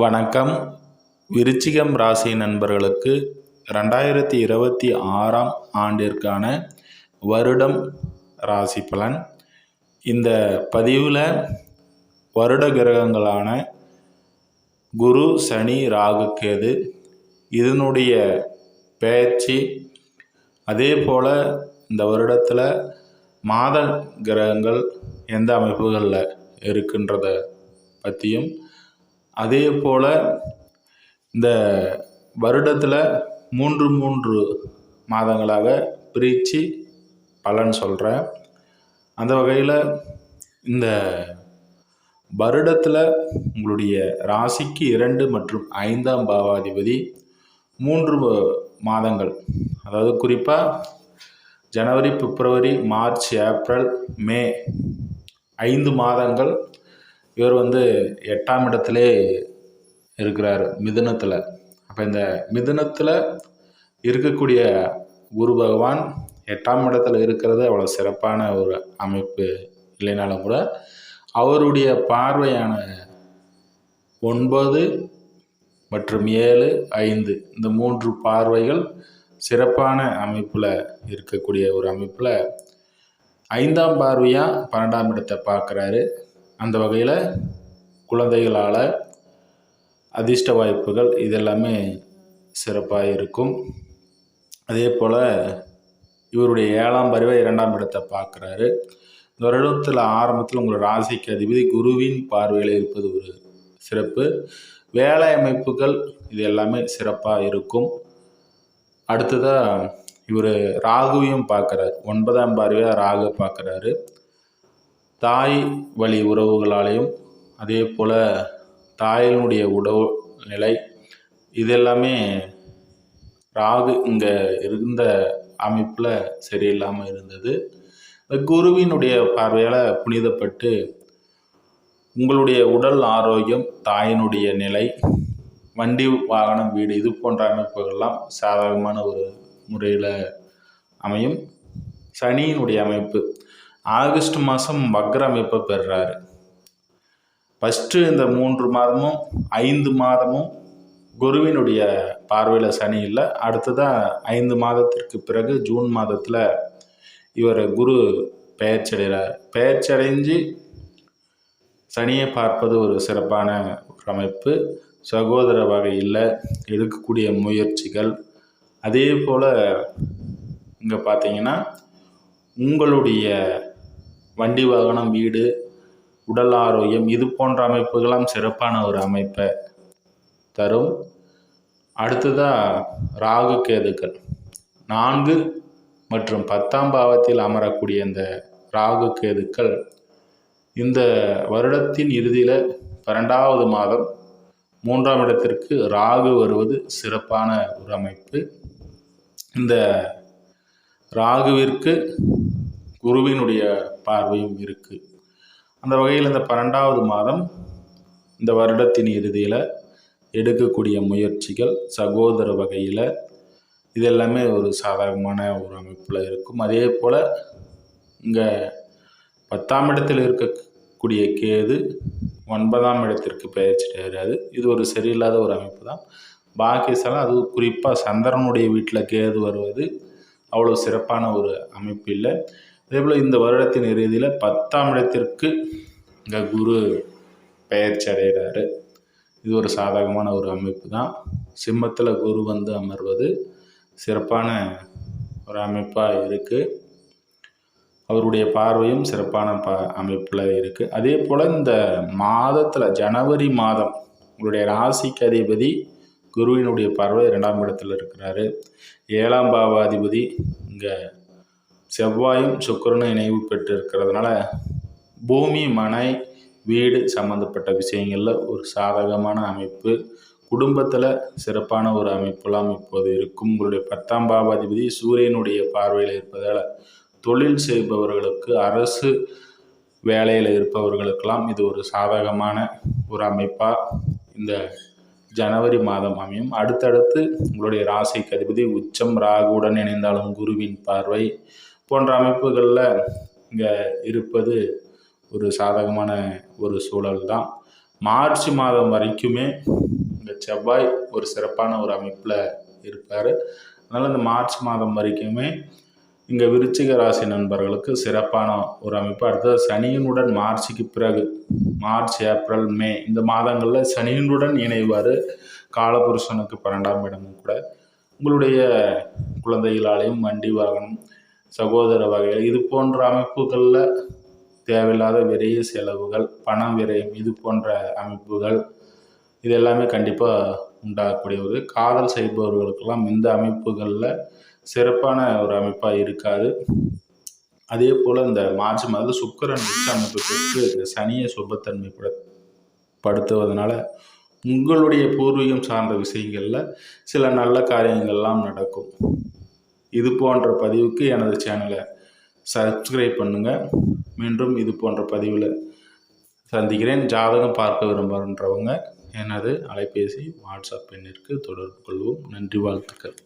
வணக்கம். விருச்சிகம் ராசி நண்பர்களுக்கு 2026ஆம் ஆண்டிற்கான வருடம் ராசி பலன். இந்த பதிவில் வருட கிரகங்களான குரு, சனி, ராகு, கேது இதனுடைய பெயர்ச்சி, அதே போல் இந்த வருடத்தில் மாத கிரகங்கள் எந்த அமைப்புகளில் இருக்கின்றத பற்றியும், அதே போல் இந்த வருடத்தில் மூன்று மாதங்களாக பிரித்து பலன் சொல்கிறேன். அந்த வகையில் இந்த வருடத்தில் உங்களுடைய ராசிக்கு 2 மற்றும் 5ஆம் பாவாதிபதி 3 மாதங்கள், அதாவது குறிப்பாக ஜனவரி, பிப்ரவரி, மார்ச், ஏப்ரல், மே 5 மாதங்கள் இவர் 8ஆம் இடத்திலே இருக்கிறார், மிதுனத்தில். அப்போ இந்த மிதுனத்தில் இருக்கக்கூடிய குரு பகவான் 8ஆம் இடத்துல இருக்கிறது அவ்வளோ சிறப்பான ஒரு அமைப்பு இல்லைனாலும் கூட, அவருடைய பார்வையான 9 மற்றும் 7, 5 இந்த 3 பார்வைகள் சிறப்பான அமைப்பில் இருக்கக்கூடிய ஒரு அமைப்பில் 5ஆம் பார்வையாக 12ஆம் இடத்தை பார்க்குறாரு. அந்த வகையில் குழந்தைகளால் அதிர்ஷ்ட வாய்ப்புகள் இதெல்லாமே சிறப்பாக இருக்கும். அதே போல் இவருடைய 7ஆம் பார்வை 2ஆம் இடத்தை பார்க்குறாரு. இந்த வருடத்தில் ஆரம்பத்தில் உங்கள் ராசிக்கு அதிபதி குருவின் பார்வையில் இருப்பது ஒரு சிறப்பு. வேலை அமைப்புகள் இது எல்லாமே சிறப்பாக இருக்கும். அடுத்ததாக இவர் ராகுவையும் பார்க்குறாரு, 9ஆம் பார்வையாக ராகு பார்க்குறாரு. தாய் வழி உறவுகளாலேயும், அதே போல் தாயினுடைய உடல் நிலை இதெல்லாமே ராகு இங்கே இருந்த அமைப்பில் சரியில்லாமல் இருந்தது. குருவினுடைய பார்வையால் புனிதப்பட்டு உங்களுடைய உடல் ஆரோக்கியம், தாயினுடைய நிலை, வண்டி வாகனம், வீடு இது போன்ற அமைப்புகள்லாம் சாதகமான ஒரு முறையில் அமையும். சனியினுடைய அமைப்பு ஆகஸ்ட் மாதம் வக்ர அமைப்பை பெறுறாரு. ஃபஸ்ட்டு இந்த 3 மாதமும் 5 மாதமும் குருவினுடைய பார்வையில் சனி இல்லை. அடுத்ததாக 5 மாதத்திற்கு பிறகு ஜூன் மாதத்தில் இவர் குரு பெயர்ச்சடைகிறார். பெயர்ச்சடைஞ்சு சனியை பார்ப்பது ஒரு சிறப்பான ஒரு அமைப்பு. சகோதர வகையில் எடுக்கக்கூடிய முயற்சிகள், அதே போல் இங்கே பார்த்தீங்கன்னா உங்களுடைய வண்டி வாகனம், வீடு, உடல் ஆரோக்கியம் இது போன்ற அமைப்புகளாம் சிறப்பான ஒரு அமைப்பை தரும். அடுத்ததாக ராகு, கேதுக்கள் 4 மற்றும் 10ஆம் பாவத்தில் அமரக்கூடிய இந்த ராகு, கேதுக்கள் இந்த வருடத்தின் இறுதியில் 12வது மாதம் 3ஆம் இடத்திற்கு ராகு வருவது சிறப்பான ஒரு அமைப்பு. இந்த ராகுவிற்கு குருவினுடைய பார்வையும் இருக்குது. அந்த வகையில் இந்த 12வது மாதம் இந்த வருடத்தின் இறுதியில் எடுக்கக்கூடிய முயற்சிகள், சகோதர வகையில் இதெல்லாமே ஒரு சாதகமான ஒரு அமைப்பில் இருக்கும். அதே போல் இங்கே 10ஆம் இடத்தில் இருக்கக்கூடிய கேது 9ஆம் இடத்திற்கு பெயர்ச்சிட்டாரு. இது ஒரு சரியில்லாத ஒரு அமைப்பு தான். பாக்கியசாலம், அது குறிப்பாக சந்திரனுடைய வீட்டில் கேது வருவது அவ்வளோ சிறப்பான ஒரு அமைப்பு இல்லை. அதேபோல் இந்த வருடத்தின் இறுதியில் 10ஆம் இடத்திற்கு இங்கே குரு பெயர்ச்சி அடைகிறாரு. இது ஒரு சாதகமான ஒரு அமைப்பு தான். சிம்மத்தில் குரு அமர்வது சிறப்பான ஒரு அமைப்பாக இருக்குது. அவருடைய பார்வையும் சிறப்பான அமைப்பில் இருக்குது. அதே போல் இந்த மாதத்தில் ஜனவரி மாதம் உங்களுடைய ராசிக்கு அதிபதி குருவினுடைய பார்வை 2ஆம் இடத்தில் இருக்கிறாரு. 7ஆம் பாவாதிபதி இங்கே செவ்வாயும் சுக்கிரனும் இணைவு பெற்று இருக்கிறதுனால பூமி, மனை, வீடு சம்பந்தப்பட்ட விஷயங்களில் ஒரு சாதகமான அமைப்பு, குடும்பத்தில் சிறப்பான ஒரு அமைப்பெல்லாம் இப்போது இருக்கும். உங்களுடைய 10ஆம் பாவாதிபதி சூரியனுடைய பார்வையில் இருப்பதால் தொழில் செய்பவர்களுக்கு, அரசு வேலையில் இருப்பவர்களுக்கெல்லாம் இது ஒரு சாதகமான ஒரு அமைப்பாக இந்த ஜனவரி மாதம் அமையும். அடுத்தடுத்து உங்களுடைய ராசிக்கு அதிபதி உச்சம் ராகுவுடன் இணைந்தாலும் குருவின் பார்வை போன்ற அமைப்புகளில் இங்கே இருப்பது ஒரு சாதகமான ஒரு சூழல் தான். மார்ச் மாதம் வரைக்குமே இந்த செவ்வாய் ஒரு சிறப்பான ஒரு அமைப்பில் இருப்பார். அதனால் இந்த மார்ச் மாதம் வரைக்குமே இங்கே விருச்சிக ராசி நண்பர்களுக்கு சிறப்பான ஒரு அமைப்பு. அடுத்தது சனியினுடன் மார்ச்சுக்கு பிறகு மார்ச், ஏப்ரல், மே இந்த மாதங்களில் சனியினுடன் இணைவார். காலபுருஷனுக்கு 12ஆம் இடமும் கூட. உங்களுடைய குழந்தைகளாலேயும் வண்டி வாகனம், சகோதர வகைகள் இது போன்ற அமைப்புகளில் தேவையில்லாத விரைய செலவுகள், பணம் விரயம் இது போன்ற அமைப்புகள் இது எல்லாமே கண்டிப்பாக உண்டாகக்கூடியது. காதல் செய்பவர்களுக்கெல்லாம் இந்த அமைப்புகளில் சிறப்பான ஒரு அமைப்பாக இருக்காது. அதே போல் இந்த மார்ச் மாதம் சுக்கிரன் உச்ச அமைப்பு பெற்று இந்த சனியை சுபத்தன்மைப்படுத்துவதனால உங்களுடைய பூர்வீகம் சார்ந்த விஷயங்களில் சில நல்ல காரியங்கள்லாம் நடக்கும். இது போன்ற பதிவுக்கு எனது சேனலை சப்ஸ்கிரைப் பண்ணுங்கள். மீண்டும் இது போன்ற பதிவில் சந்திக்கிறேன். ஜாதகம் பார்க்க விரும்புகின்றவங்க எனது அலைபேசி வாட்ஸ்அப் எண்ணிற்கு தொடர்பு கொள்வோம். நன்றி, வாழ்த்துக்கள்.